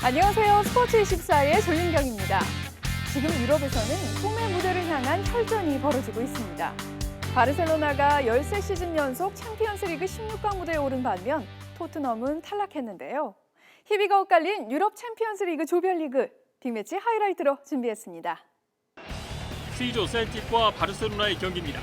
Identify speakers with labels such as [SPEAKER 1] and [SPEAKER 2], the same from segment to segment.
[SPEAKER 1] 안녕하세요. 스포츠24의 조윤경입니다. 지금 유럽에서는 꿈의 무대를 향한 혈전이 벌어지고 있습니다. 바르셀로나가 13시즌 연속 챔피언스리그 16강 무대에 오른 반면 토트넘은 탈락했는데요. 희비가 엇갈린 유럽 챔피언스리그 조별리그 빅매치 하이라이트로 준비했습니다.
[SPEAKER 2] C조 셀틱과 바르셀로나의 경기입니다.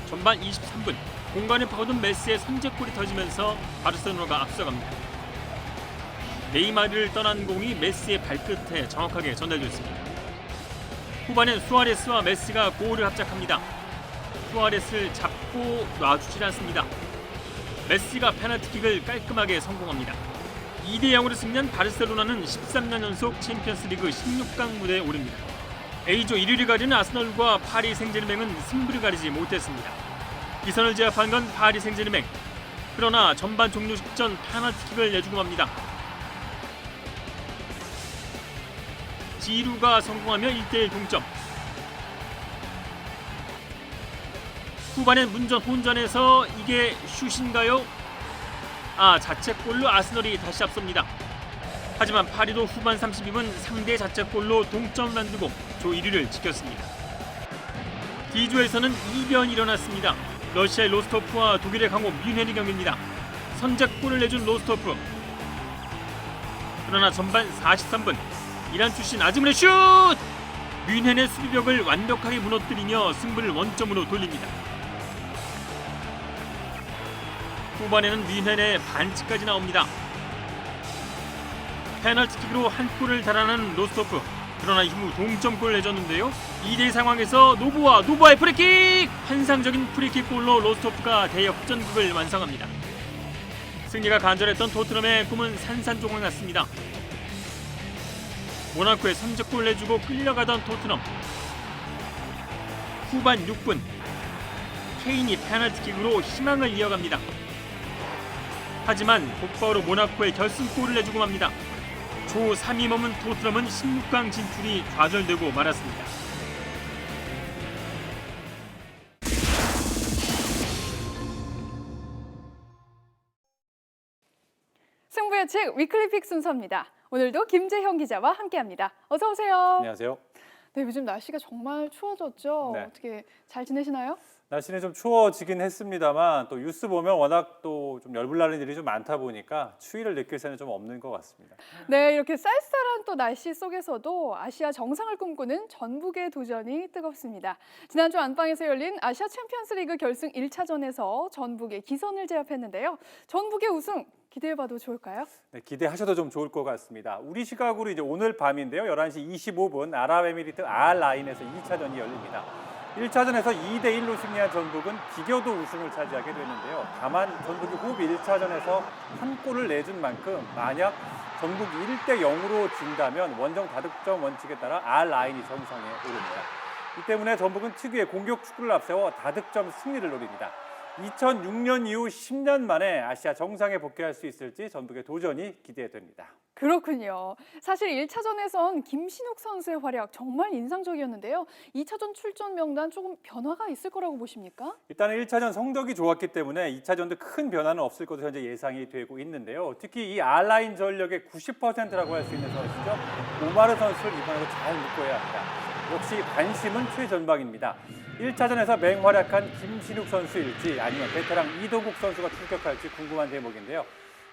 [SPEAKER 2] 전반 23분 공간을 파고든 메시의 선제골이 터지면서 바르셀로나가 앞서갑니다. 네이마르를 떠난 공이 메시의 발끝에 정확하게 전달됐습니다. 후반엔 수아레스와 메시가 골을 합작합니다. 수아레스를 잡고 놔주질 않습니다. 메시가 페널티킥을 깔끔하게 성공합니다. 2대0으로 승리한 바르셀로나는 13년 연속 챔피언스리그 16강 무대에 오릅니다. A조 1위를 가리는 아스널과 파리 생제르맹은 승부를 가리지 못했습니다. 기선을 제압한 건 파리 생제르맹. 그러나 전반 종료 직전 페널티킥을 내주고 맙니다. 지루가 성공하며 1대1 동점. 후반엔 문전 혼전에서 이게 슛인가요? 자책골로 아스널이 다시 앞섭니다. 하지만 파리도 후반 32분 상대 자책골로 동점을 만들고 조 1위를 지켰습니다. D조에서는 이변이 일어났습니다. 러시아의 로스토프와 독일의 강호 뮌헨의 경기입니다. 선제골을 내준 로스토프. 그러나 전반 43분 이란 출신 아즈문의 슛! 뮌헨의 수비벽을 완벽하게 무너뜨리며 승부를 원점으로 돌립니다. 후반에는 뮌헨의 반칙까지 나옵니다. 페널티킥으로 한 골을 달아난 로스토프. 그러나 이후 동점골을 내줬는데요. 2대2 상황에서 노보아의 프리킥! 환상적인 프리킥 골로 로스토프가 대역전극을 완성합니다. 승리가 간절했던 토트넘의 꿈은 산산조각 났습니다. 모나코에 선제골 내주고 끌려가던 토트넘. 후반 6분 케인이 페널티킥으로 희망을 이어갑니다. 하지만 곧바로 모나코에 결승골을 내주고 맙니다. 조 3위 머문 토트넘은 16강 진출이 좌절되고 말았습니다.
[SPEAKER 1] 승부 예측 위클리픽 순서입니다. 오늘도 김재형 기자와 함께합니다. 어서 오세요.
[SPEAKER 3] 안녕하세요.
[SPEAKER 1] 네, 요즘 날씨가 정말 추워졌죠?
[SPEAKER 3] 네.
[SPEAKER 1] 어떻게 잘 지내시나요?
[SPEAKER 3] 날씨는 좀 추워지긴 했습니다만 또 뉴스 보면 워낙 또 좀 열불나는 일이 좀 많다 보니까 추위를 느낄 새는 좀 없는 것 같습니다.
[SPEAKER 1] 네, 이렇게 쌀쌀한 또 날씨 속에서도 아시아 정상을 꿈꾸는 전북의 도전이 뜨겁습니다. 지난주 안방에서 열린 아시아 챔피언스리그 결승 1차전에서 전북의 기선을 제압했는데요. 전북의 우승 기대해봐도 좋을까요?
[SPEAKER 3] 네, 기대하셔도 좀 좋을 것 같습니다. 우리 시각으로 이제 오늘 밤인데요. 11시 25분 아랍에미리트 알라인에서 2차전이 열립니다. 1차전에서 2대1로 승리한 전북은 비교도 우승을 차지하게 됐는데요. 다만 전북이 호흡 1차전에서 한 골을 내준 만큼 만약 전북이 1대0으로 진다면 원정 다득점 원칙에 따라 알라인이 정상에 오릅니다. 이 때문에 전북은 특유의 공격 축구를 앞세워 다득점 승리를 노립니다. 2006년 이후 10년 만에 아시아 정상에 복귀할 수 있을지 전북의 도전이 기대됩니다.
[SPEAKER 1] 그렇군요. 사실 1차전에선 김신욱 선수의 활약 정말 인상적이었는데요. 2차전 출전 명단 조금 변화가 있을 거라고 보십니까?
[SPEAKER 3] 일단은 1차전 성적이 좋았기 때문에 2차전도 큰 변화는 없을 것으로 현재 예상이 되고 있는데요. 특히 이 알라인 전력의 90%라고 할 수 있는 선수죠. 오마르 선수를 이번에도 잘 묶어야 합니다. 역시 관심은 최전방입니다. 1차전에서 맹활약한 김신욱 선수일지 아니면 베테랑 이동국 선수가 출격할지 궁금한 대목인데요.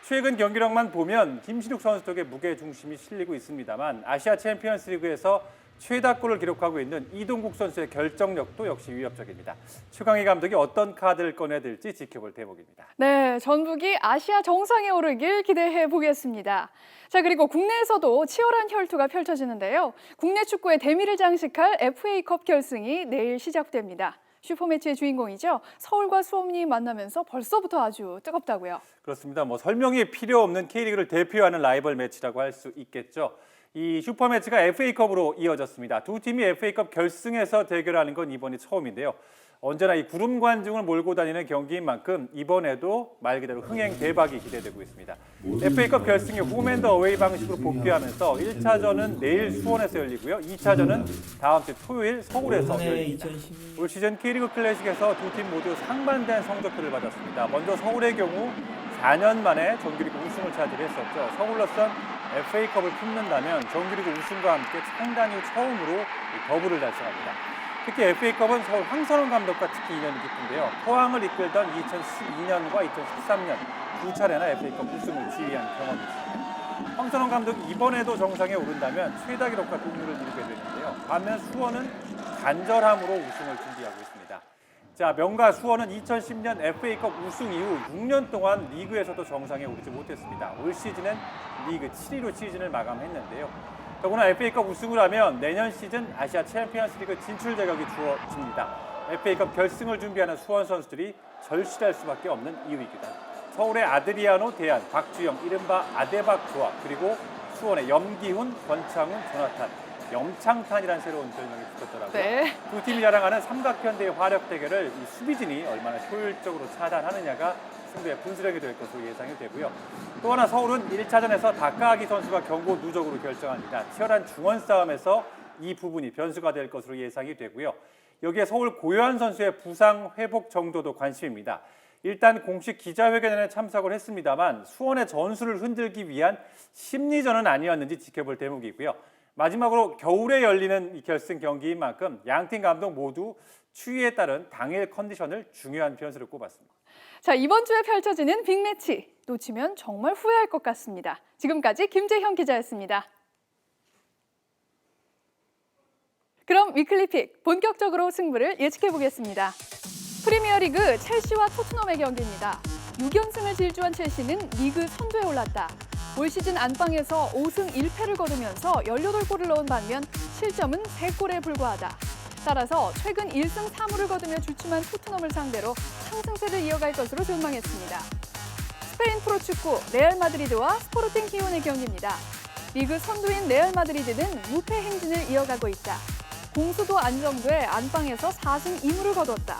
[SPEAKER 3] 최근 경기력만 보면 김신욱 선수 쪽에 무게 중심이 실리고 있습니다만 아시아 챔피언스리그에서 최다골을 기록하고 있는 이동국 선수의 결정력도 역시 위협적입니다. 최강희 감독이 어떤 카드를 꺼내들지 지켜볼 대목입니다.
[SPEAKER 1] 네, 전북이 아시아 정상에 오르길 기대해 보겠습니다. 자, 그리고 국내에서도 치열한 혈투가 펼쳐지는데요. 국내 축구의 대미를 장식할 FA컵 결승이 내일 시작됩니다. 슈퍼매치의 주인공이죠. 서울과 수원이 만나면서 벌써부터 아주 뜨겁다고요.
[SPEAKER 3] 그렇습니다. 설명이 필요 없는 K리그를 대표하는 라이벌 매치라고 할 수 있겠죠. 이 슈퍼매치가 FA컵으로 이어졌습니다. 두 팀이 FA컵 결승에서 대결하는 건 이번이 처음인데요. 언제나 이 구름 관중을 몰고 다니는 경기인 만큼 이번에도 말 그대로 흥행 대박이 기대되고 있습니다. FA컵 결승에 홈앤더 어웨이 방식으로 복귀하면서 1차전은 내일 수원에서 열리고요. 2차전은 다음 주 토요일 서울에서 열립니다. 올 시즌 K리그 클래식에서 두 팀 모두 상반된 성적표를 받았습니다. 먼저 서울의 경우 4년 만에 정규리그 우승을 차지했었죠. 서울로선 FA컵을 품는다면 정규리그 우승과 함께 창단 이후 처음으로 이 더블을 달성합니다. 특히 FA컵은 서울 황선홍 감독과 특히 인연이 깊은데요. 포항을 이끌던 2012년과 2013년 두 차례나 FA컵 우승을 지휘한 경험이 있습니다. 황선홍 감독이 이번에도 정상에 오른다면 최다 기록과 동률을 이루게 되는데요. 반면 수원은 간절함으로 우승을 준비하고 있습니다. 자, 명가 수원은 2010년 FA컵 우승 이후 6년 동안 리그에서도 정상에 오르지 못했습니다. 올 시즌은 리그 7위로 시즌을 마감했는데요. 더구나 FA컵 우승을 하면 내년 시즌 아시아 챔피언스리그 진출 자격이 주어집니다. FA컵 결승을 준비하는 수원 선수들이 절실할 수밖에 없는 이유이기도 합니다. 서울의 아드리아노, 대안, 박주영, 이른바 아데박 조합, 그리고 수원의 염기훈, 권창훈, 조나탄, 염창탄이라는 새로운 별명이 붙었더라고요.
[SPEAKER 1] 네.
[SPEAKER 3] 두 팀이 자랑하는 삼각현대의 화력 대결을 이 수비진이 얼마나 효율적으로 차단하느냐가 승부의 분수령이 될 것으로 예상이 되고요. 또 하나 서울은 1차전에서 다카아기 선수가 경고 누적으로 결정합니다. 치열한 중원 싸움에서 이 부분이 변수가 될 것으로 예상이 되고요. 여기에 서울 고요한 선수의 부상 회복 정도도 관심입니다. 일단 공식 기자회견에 참석을 했습니다만 수원의 전술을 흔들기 위한 심리전은 아니었는지 지켜볼 대목이고요. 마지막으로 겨울에 열리는 이 결승 경기인 만큼 양팀 감독 모두 추위에 따른 당일 컨디션을 중요한 변수로 꼽았습니다.
[SPEAKER 1] 자, 이번 주에 펼쳐지는 빅매치. 놓치면 정말 후회할 것 같습니다. 지금까지 김재형 기자였습니다. 그럼 위클리픽 본격적으로 승부를 예측해 보겠습니다. 프리미어리그 첼시와 토트넘의 경기입니다. 6연승을 질주한 첼시는 리그 선두에 올랐다. 올 시즌 안방에서 5승 1패를 거두면서 18골을 넣은 반면 실점은 3골에 불과하다. 따라서 최근 1승 3무를 거두며 주춤한 토트넘을 상대로 상승세를 이어갈 것으로 전망했습니다. 스페인 프로축구 레알 마드리드와 스포르팅 기온의 경기입니다. 리그 선두인 레알 마드리드는 무패 행진을 이어가고 있다. 공수도 안정돼 안방에서 4승 2무를 거뒀다.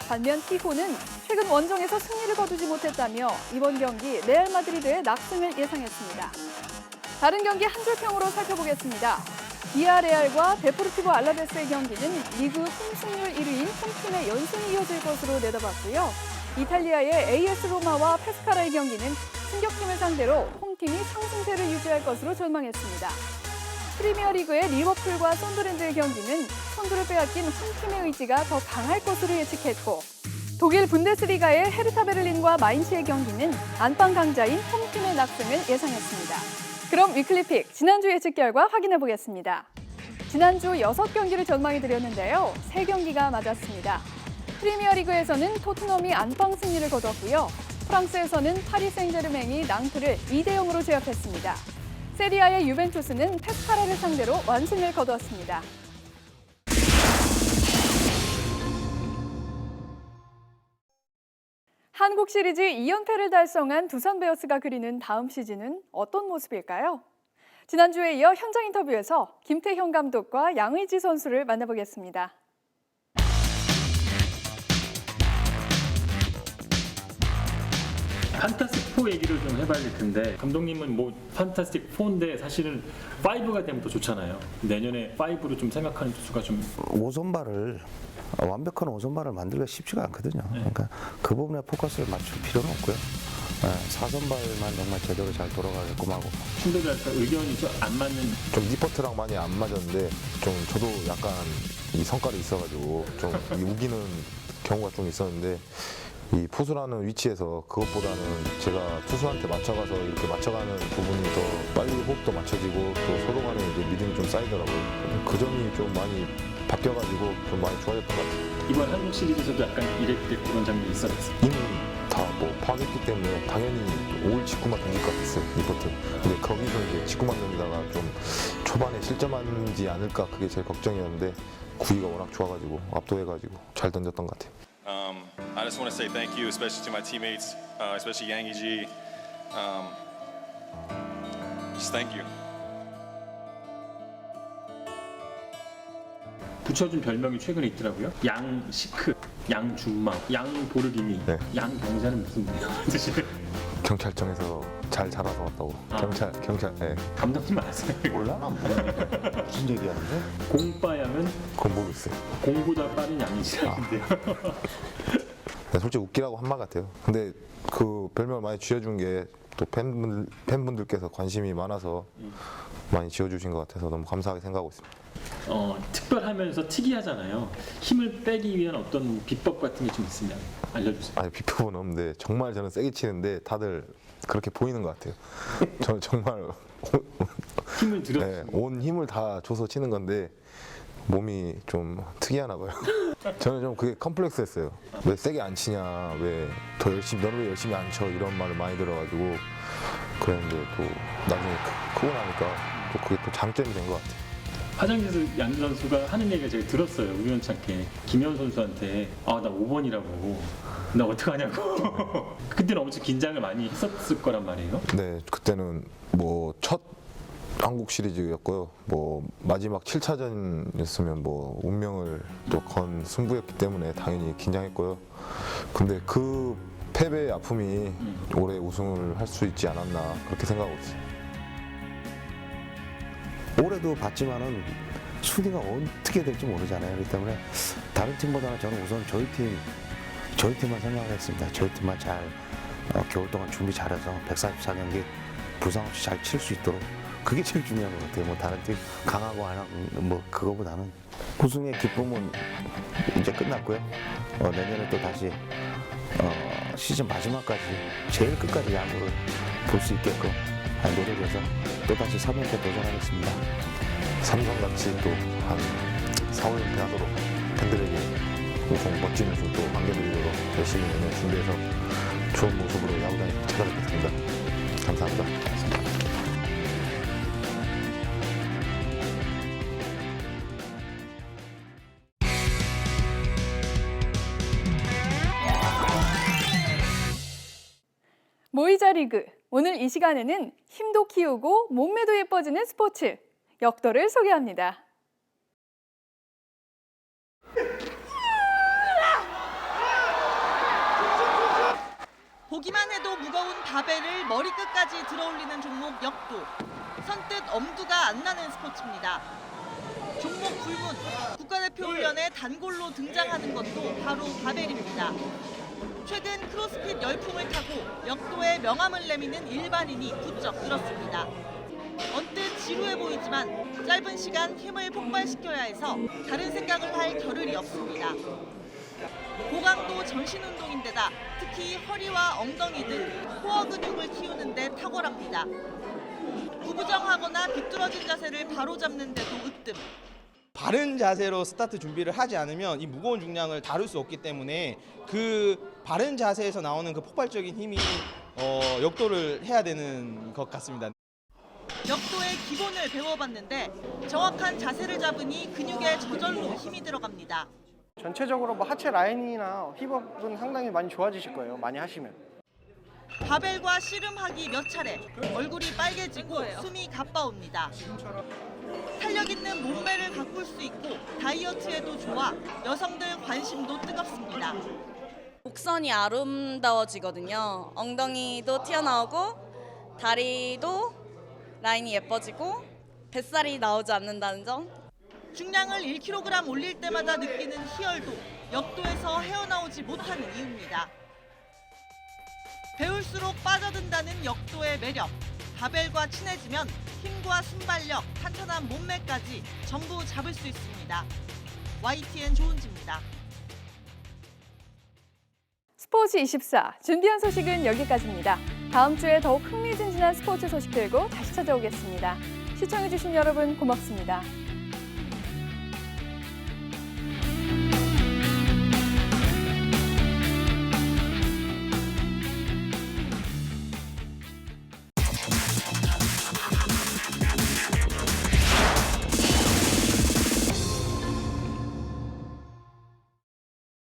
[SPEAKER 1] 반면 티코는 최근 원정에서 승리를 거두지 못했다며 이번 경기 레알 마드리드의 낙승을 예상했습니다. 다른 경기 한 줄 평으로 살펴보겠습니다. 비아레알과 데포르티보 알라베스의 경기는 리그 홈승률 1위인 홈팀의 연승이 이어질 것으로 내다봤고요. 이탈리아의 AS 로마와 페스카라의 경기는 승격팀을 상대로 홈팀이 상승세를 유지할 것으로 전망했습니다. 프리미어리그의 리버풀과 선더랜드의 경기는 선두를 빼앗긴 홈팀의 의지가 더 강할 것으로 예측했고 독일 분데스리가의 헤르타 베를린과 마인츠의 경기는 안방 강자인 홈팀의 낙승을 예상했습니다. 그럼 위클리픽 지난주 예측 결과 확인해 보겠습니다. 지난주 6경기를 전망해드렸는데요. 3경기가 맞았습니다. 프리미어리그에서는 토트넘이 안방 승리를 거뒀고요. 프랑스에서는 파리 생제르맹이 낭트를 2대0으로 제압했습니다. 세리아의 유벤투스는 페스카라를 상대로 완승을 거두었습니다. 한국 시리즈 2연패를 달성한 두산 베어스가 그리는 다음 시즌은 어떤 모습일까요? 지난주에 이어 현장 인터뷰에서 김태형 감독과 양의지 선수를 만나보겠습니다.
[SPEAKER 2] 판타스틱4 얘기를 좀 해봐야 될 텐데 감독님은 뭐 판타스틱4인데 사실은 5가 되면 더 좋잖아요. 내년에 5로 좀 생각하는 투수가 좀
[SPEAKER 4] 5선발을 완벽한 5선발을 만들기가 쉽지가 않거든요. 그러니까 그 부분에 포커스를 맞출 필요는 없고요. 4선발만 정말 제대로 잘 돌아가게끔 하고.
[SPEAKER 2] 신대들과 의견이 좀 안 맞는
[SPEAKER 5] 좀 니퍼트랑 많이 안 맞았는데 좀 저도 약간 이 성깔이 있어가지고 좀 우기는 경우가 좀 있었는데 이 포수라는 위치에서 그것보다는 제가 투수한테 맞춰가서 이렇게 맞춰가는 부분이 더 빨리 호흡도 맞춰지고 또 서로 간에 이제 믿음이 좀 쌓이더라고요. 그 점이 좀 많이 바뀌어가지고 좀 많이 좋아졌던 것 같아요.
[SPEAKER 2] 이번 한국 시리즈에서도 약간 이랬던 그런 장면이 있었어요.
[SPEAKER 5] 이미 다 뭐 파악했기 때문에 당연히 5일 직구만 던질 것 같았어요, 리포트. 근데 거기서 이제 직구만 던지다가 좀 초반에 실점하지 않을까 그게 제일 걱정이었는데 구위가 워낙 좋아가지고 압도해가지고 잘 던졌던 것 같아요.
[SPEAKER 6] I just want to say thank you, especially to my teammates, especially Yangi G. Just thank you.
[SPEAKER 2] 붙여준 별명이 최근에 있더라고요. 양시크, 양준마, 양보르기니,
[SPEAKER 5] 네.
[SPEAKER 2] 양경자는 무슨 뜻이에요?
[SPEAKER 5] 경찰청에서 잘 자라서 왔다고. 경찰. 네.
[SPEAKER 2] 감독님 아세요?
[SPEAKER 4] 몰라? 무슨 얘기하는데?
[SPEAKER 2] 공빠양은
[SPEAKER 5] 그건 모르겠어요.
[SPEAKER 2] 공보다 빠른 양이시라는데요.
[SPEAKER 5] 솔직히 웃기라고 한 말 같아요. 근데 그 별명을 많이 쥐어준 게 또 팬분들께서 관심이 많아서 많이 지어주신 것 같아서 너무 감사하게 생각하고 있습니다.
[SPEAKER 2] 특별하면서 특이하잖아요. 힘을 빼기 위한 어떤 비법 같은 게 좀 있으면 알려주세요.
[SPEAKER 5] 아니 비법은 없는데 정말 저는 세게 치는데 다들 그렇게 보이는 것 같아요. 저는 정말
[SPEAKER 2] 힘을 들여.
[SPEAKER 5] 네, 온 힘을 다 줘서 치는 건데 몸이 좀 특이하나 봐요. 저는 좀 그게 컴플렉스였어요. 왜 세게 안 치냐, 왜 더 열심히, 너는 왜 열심히 안 쳐, 이런 말을 많이 들어가지고 그랬는데 또 나중에 크고 나니까 또 그게 또 장점이 된 것 같아요.
[SPEAKER 2] 화장실에서 양주 선수가 하는 얘기를 제가 들었어요. 우연찮게 김현 선수한테 나 5번이라고 나 어떡하냐고. 그때는 엄청 긴장을 많이 했었을 거란 말이에요.
[SPEAKER 5] 네, 그때는 뭐 첫 한국 시리즈였고요. 뭐 마지막 7차전이었으면 뭐 운명을 또 건 승부였기 때문에 당연히 긴장했고요. 근데 그 패배의 아픔이 올해 우승을 할 수 있지 않았나 그렇게 생각하고 있어요.
[SPEAKER 4] 올해도 봤지만은 순위가 어떻게 될지 모르잖아요. 그렇기 때문에 다른 팀보다는 저는 우선 저희 팀만 생각했습니다. 저희 팀만 잘 겨울 동안 준비 잘해서 144경기 부상 없이 잘 칠 수 있도록 그게 제일 중요한 것 같아요. 뭐 다른 팀 강하고 안 하고 뭐 그거보다는 우승의 기쁨은 이제 끝났고요. 내년에 또 다시 시즌 마지막까지 제일 끝까지 야구를 볼 수 있게끔 노력해서 또 다시 3연패 도전하겠습니다.
[SPEAKER 5] 삼성같이 또 한 4, 5연패 하도록 팬들에게 우승 멋진 우승 또 안겨드리도록 열심히 내년 준비해서 좋은 모습으로 야구장에 찾아뵙겠습니다. 감사합니다.
[SPEAKER 1] 모이자 리그. 오늘 이 시간에는 힘도 키우고 몸매도 예뻐지는 스포츠, 역도를 소개합니다.
[SPEAKER 7] 보기만 해도 무거운 바벨을 머리끝까지 들어올리는 종목 역도. 선뜻 엄두가 안 나는 스포츠입니다. 종목 불문, 국가대표 훈련에 단골로 등장하는 것도 바로 바벨입니다. 최근 크로스핏 열풍을 타고 역도에 명함을 내미는 일반인이 부쩍 늘었습니다. 언뜻 지루해 보이지만 짧은 시간 힘을 폭발시켜야 해서 다른 생각을 할 겨를이 없습니다. 고강도 전신 운동인데다 특히 허리와 엉덩이 등 코어 근육을 키우는 데 탁월합니다. 구부정하거나 비뚤어진 자세를 바로잡는 데도 으뜸.
[SPEAKER 8] 바른 자세로 스타트 준비를 하지 않으면 이 무거운 중량을 다룰 수 없기 때문에 그 바른 자세에서 나오는 그 폭발적인 힘이 역도를 해야 되는 것 같습니다.
[SPEAKER 7] 역도의 기본을 배워봤는데 정확한 자세를 잡으니 근육에 저절로 힘이 들어갑니다.
[SPEAKER 9] 전체적으로 뭐 하체 라인이나 힙업은 상당히 많이 좋아지실 거예요. 많이 하시면.
[SPEAKER 7] 바벨과 씨름하기 몇 차례 얼굴이 빨개지고 숨이 가빠옵니다. 탄력 있는 몸매를 가꿀 수 있고 다이어트에도 좋아 여성들 관심도 뜨겁습니다.
[SPEAKER 10] 곡선이 아름다워지거든요. 엉덩이도 튀어나오고 다리도 라인이 예뻐지고 뱃살이 나오지 않는다는 점.
[SPEAKER 7] 중량을 1kg 올릴 때마다 느끼는 희열도 역도에서 헤어나오지 못하는 이유입니다. 배울수록 빠져든다는 역도의 매력. 바벨과 친해지면 힘과 순발력, 탄탄한 몸매까지 전부 잡을 수 있습니다. YTN 조은지입니다.
[SPEAKER 1] 스포츠 24 준비한 소식은 여기까지입니다. 다음 주에 더욱 흥미진진한 스포츠 소식 들고 다시 찾아오겠습니다. 시청해주신 여러분 고맙습니다.